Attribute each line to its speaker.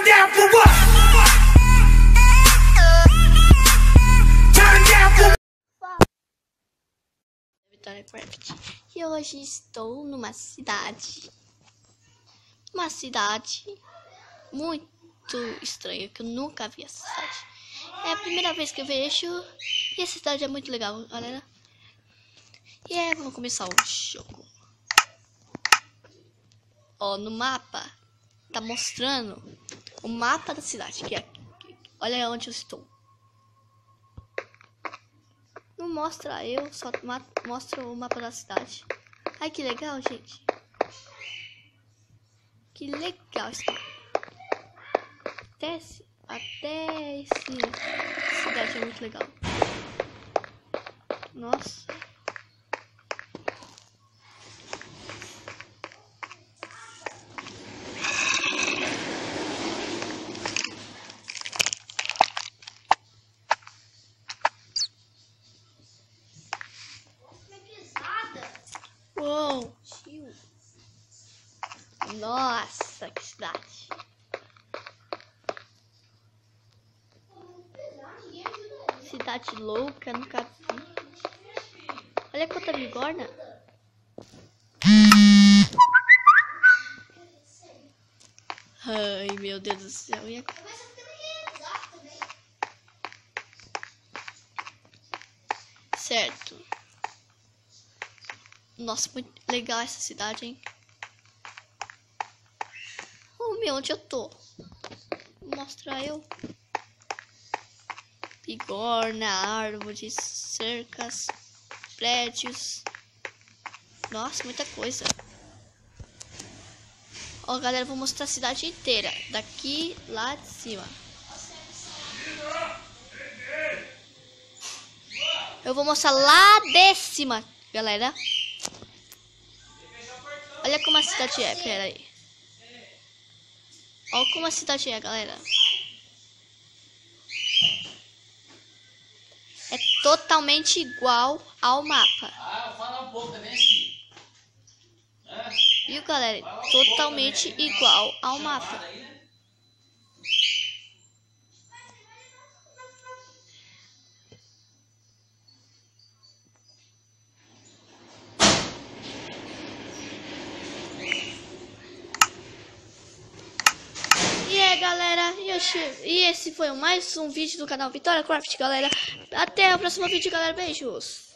Speaker 1: Turn down for what? Turn down for
Speaker 2: Vitória Craft. E hoje estou numa cidade. Uma cidade muito estranha, que eu nunca vi essa cidade. É a primeira vez que eu vejo. E essa cidade é muito legal, galera. E vamos começar o jogo. Ó, no mapa tá mostrando o mapa da cidade, que é aqui. Olha onde eu estou. Não mostra eu, só mostra o mapa da cidade. Ai, que legal, gente. Que legal isso. Até esse cidade é muito legal. Nossa. Uou. Nossa, que cidade. Cidade louca, nunca vi. Olha quanta bigorna. Ai, meu Deus do céu. Certo. Nossa, muito legal essa cidade, hein? Oh, meu, onde eu tô? Vou mostrar eu. Bigorna, árvores, cercas, prédios. Nossa, muita coisa. Ó, galera, vou mostrar a cidade inteira. Daqui, lá de cima. Eu vou mostrar lá de cima, galera. Olha como a cidade é, pera aí. Olha como a cidade é, galera. É totalmente igual ao mapa.
Speaker 3: Fala um pouco também, assim.
Speaker 2: Viu, galera? Totalmente igual ao mapa. Galera, e esse foi mais um vídeo do canal Vitória Craft, galera. Até o próximo vídeo, galera. Beijos.